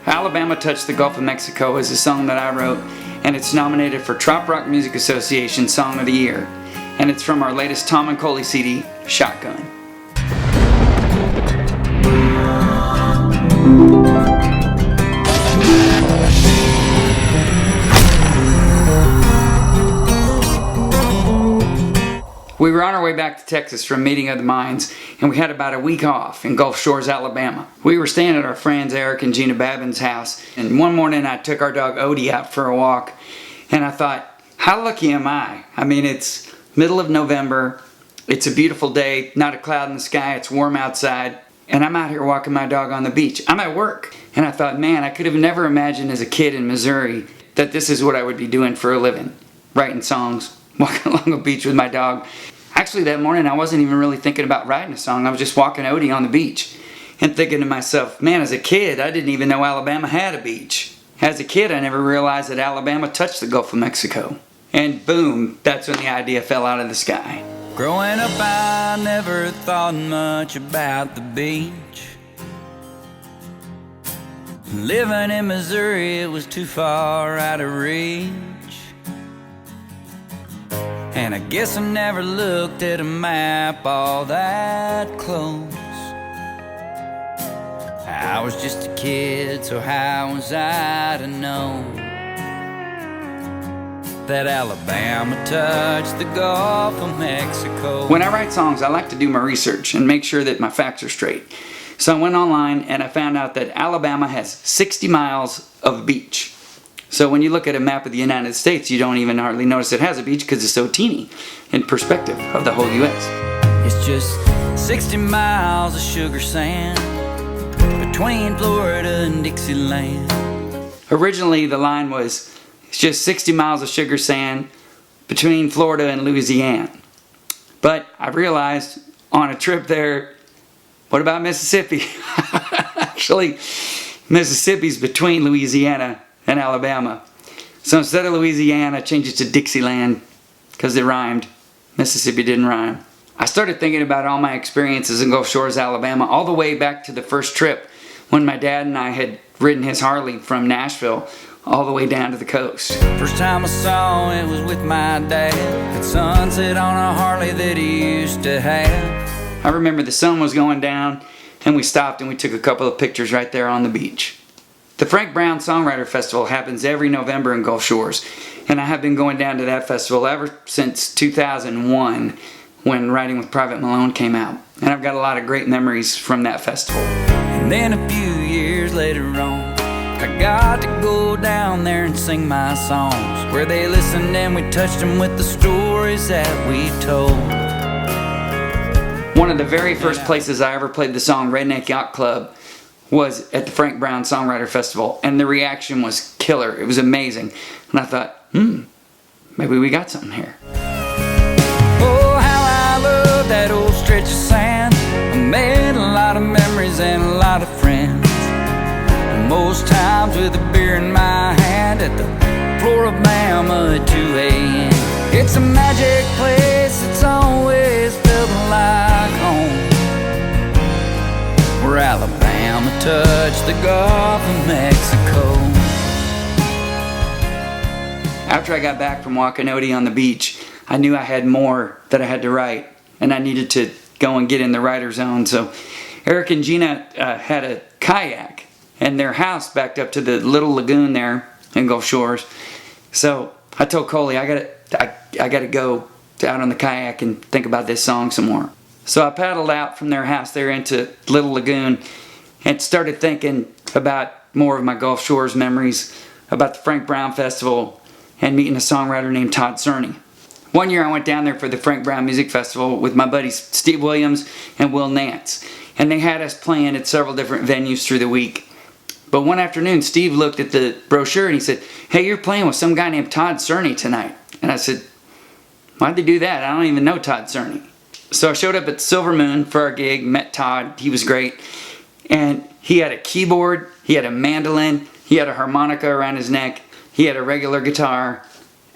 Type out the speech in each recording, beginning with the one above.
Alabama Touched the Gulf of Mexico is a song that I wrote, and it's nominated for Trop Rock Music Association Song of the Year. And it's from our latest Thom and Coley CD, Shotgun. We were on our way back to Texas from Meeting of the Minds, and we had about a week off in Gulf Shores, Alabama. We were staying at our friends Eric and Gina Babin's house, and one morning I took our dog Odie out for a walk, and I thought, how lucky am I? I mean, it's middle of November, it's a beautiful day, not a cloud in the sky, it's warm outside, and I'm out here walking my dog on the beach. I'm at work, and I thought, man, I could have never imagined as a kid in Missouri that this is what I would be doing for a living. Writing songs, walking along the beach with my dog. Actually, that morning I wasn't even really thinking about writing a song. I was just walking Odie on the beach and thinking to myself, man, as a kid, I didn't even know Alabama had a beach. As a kid, I never realized that Alabama touched the Gulf of Mexico. And boom, that's when the idea fell out of the sky. Growing up, I never thought much about the beach. Living in Missouri, it was too far out of reach. And I guess I never looked at a map all that close. I was just a kid, so how was I to know that Alabama touched the Gulf of Mexico? When I write songs, I like to do my research and make sure that my facts are straight. So I went online and I found out that Alabama has 60 miles of beach. So when you look at a map of the United States, you don't even hardly notice it has a beach because it's so teeny in perspective of the whole U.S. It's just 60 miles of sugar sand between Florida and Dixieland. Originally, the line was, it's just 60 miles of sugar sand between Florida and Louisiana. But I realized on a trip there, what about Mississippi? Actually, Mississippi's between Louisiana and Alabama. So instead of Louisiana, I changed it to Dixieland because it rhymed. Mississippi didn't rhyme. I started thinking about all my experiences in Gulf Shores, Alabama, all the way back to the first trip when my dad and I had ridden his Harley from Nashville all the way down to the coast. First time I saw it was with my dad at sunset on a Harley that he used to have. I remember the sun was going down and we stopped and we took a couple of pictures right there on the beach. The Frank Brown Songwriter Festival happens every November in Gulf Shores, and I have been going down to that festival ever since 2001 when Writing with Private Malone came out. And I've got a lot of great memories from that festival. And then a few years later on, I got to go down there and sing my songs, where they listened and we touched them with the stories that we told. One of the very first places I ever played the song Redneck Yacht Club was at the Frank Brown Songwriter Festival, and the reaction was killer. It was amazing. And I thought, maybe we got something here. Oh, how I love that old stretch of sand. I made a lot of memories and a lot of friends, and most times with a beer in my hand at the floor of Bama at 2 a.m. It's a magic place, it's always felt like home, where Alabama touched the Gulf of Mexico. After I got back from walking Odie on the beach, I knew I had more that I had to write, and I needed to go and get in the writer zone. So Eric and Gina had a kayak, and their house backed up to the little lagoon there in Gulf Shores. So I told Coley, I gotta go out on the kayak and think about this song some more. So I paddled out from their house there into Little Lagoon and started thinking about more of my Gulf Shores memories, about the Frank Brown Festival, and meeting a songwriter named Todd Cerny. One year I went down there for the Frank Brown Music Festival with my buddies Steve Williams and Will Nance, and they had us playing at several different venues through the week. But one afternoon Steve looked at the brochure and he said, "Hey, you're playing with some guy named Todd Cerny tonight." And I said, "Why'd they do that? I don't even know Todd Cerny." So I showed up at Silver Moon for our gig, met Todd, he was great, and he had a keyboard, he had a mandolin, he had a harmonica around his neck, he had a regular guitar,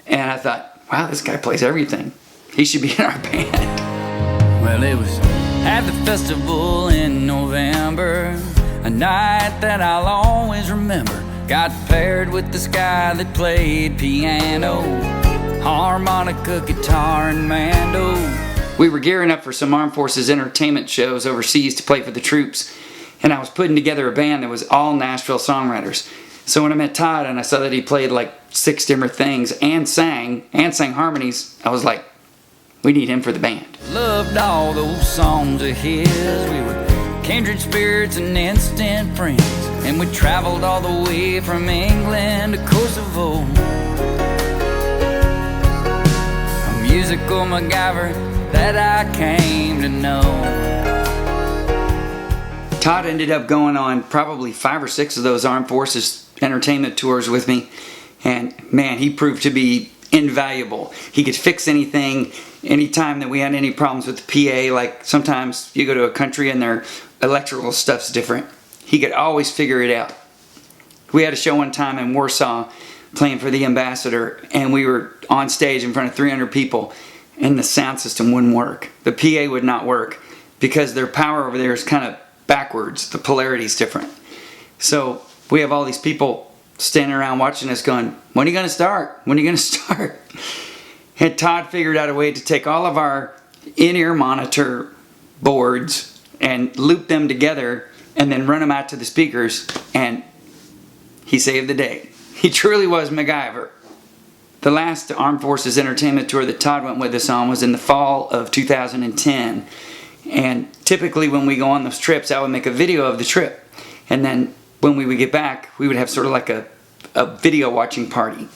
and I thought, wow, this guy plays everything. He should be in our band. Well, it was at the festival in November. a night that I'll always remember. Got paired with this guy that played piano, harmonica, guitar, and mando. We were gearing up for some Armed Forces entertainment shows overseas to play for the troops, and I was putting together a band that was all Nashville songwriters. So when I met Todd and I saw that he played like 6 different things and sang harmonies, I was like, we need him for the band. Loved all those songs of his. We were kindred spirits and instant friends, and we traveled all the way from England to Kosovo. A musical MacGyver that I came to know. Todd ended up going on probably 5 or 6 of those Armed Forces entertainment tours with me, and man, he proved to be invaluable. He could fix anything, anytime that we had any problems with the PA. Like sometimes you go to a country and their electrical stuff's different. He could always figure it out. We had a show one time in Warsaw playing for the ambassador, and we were on stage in front of 300 people, and the sound system wouldn't work. The PA would not work because their power over there is kind of backwards. The polarity's different. So we have all these people standing around watching us going, when are you going to start? When are you going to start? And Todd figured out a way to take all of our in-ear monitor boards and loop them together and then run them out to the speakers, and he saved the day. He truly was MacGyver. The last Armed Forces entertainment tour that Todd went with us on was in the fall of 2010. And typically when we go on those trips, I would make a video of the trip. And then when we would get back, we would have sort of like a video watching party.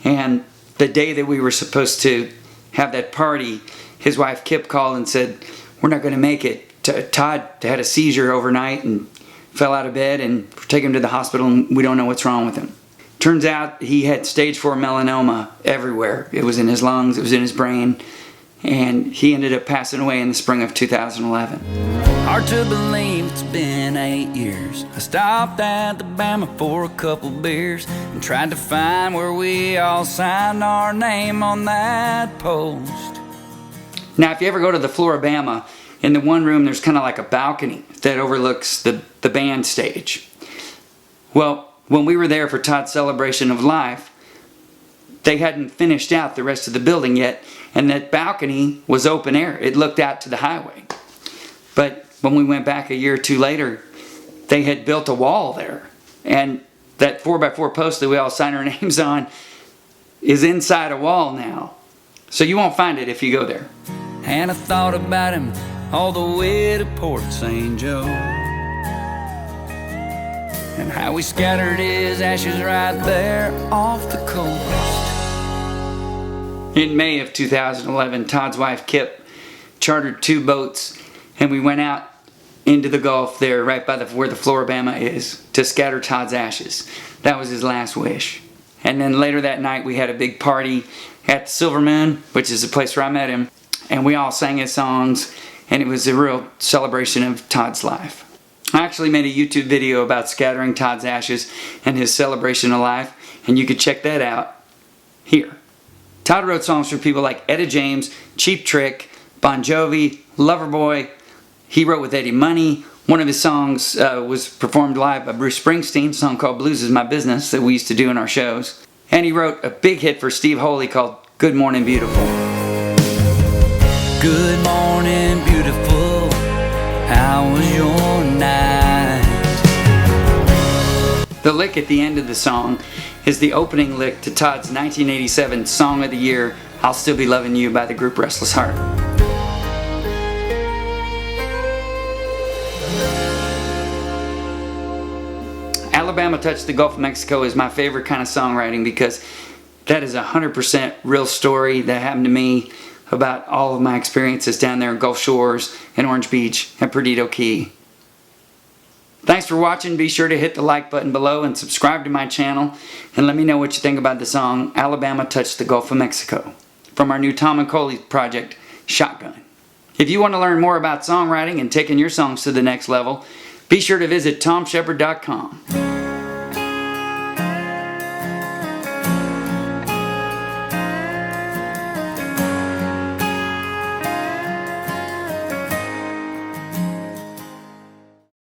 And the day that we were supposed to have that party, his wife Kip called and said, we're not going to make it. Todd had a seizure overnight and fell out of bed, and we're taking him to the hospital and we don't know what's wrong with him. Turns out he had stage 4 melanoma everywhere. It was in his lungs, it was in his brain, and he ended up passing away in the spring of 2011. Hard to believe it's been 8 years. I stopped at the Bama for a couple beers and tried to find where we all signed our name on that post. Now if you ever go to the Floribama, in the one room there's kind of like a balcony that overlooks the band stage. Well, when we were there for Todd's celebration of life, they hadn't finished out the rest of the building yet, and that balcony was open air. It looked out to the highway. But when we went back a year or two later, they had built a wall there, and that 4x4 post that we all signed our names on is inside a wall now. So you won't find it if you go there. And I thought about him all the way to Port St. Joe, and how we scattered his ashes right there off the coast. In May of 2011, Todd's wife Kip chartered 2 boats, and we went out into the Gulf there right by where the Floribama is to scatter Todd's ashes. That was his last wish. And then later that night we had a big party at the Silver Moon, which is the place where I met him, and we all sang his songs, and it was a real celebration of Todd's life. I actually made a YouTube video about scattering Todd's ashes and his celebration of life, and you could check that out here. Todd wrote songs for people like Etta James, Cheap Trick, Bon Jovi, Loverboy. He wrote with Eddie Money. One of his songs was performed live by Bruce Springsteen, a song called Blues Is My Business that we used to do in our shows. And he wrote a big hit for Steve Holy called Good Morning Beautiful. Good morning, beautiful. How was your night? The lick at the end of the song is the opening lick to Todd's 1987 Song of the Year, I'll Still Be Loving You by the group Restless Heart. Alabama Touched the Gulf of Mexico is my favorite kind of songwriting because that is a 100% real story that happened to me about all of my experiences down there in Gulf Shores and Orange Beach and Perdido Key. Thanks for watching. Be sure to hit the like button below and subscribe to my channel, and let me know what you think about the song Alabama Touched the Gulf of Mexico from our new Thom and Coley project, Shotgun. If you want to learn more about songwriting and taking your songs to the next level, be sure to visit ThomShepherd.com.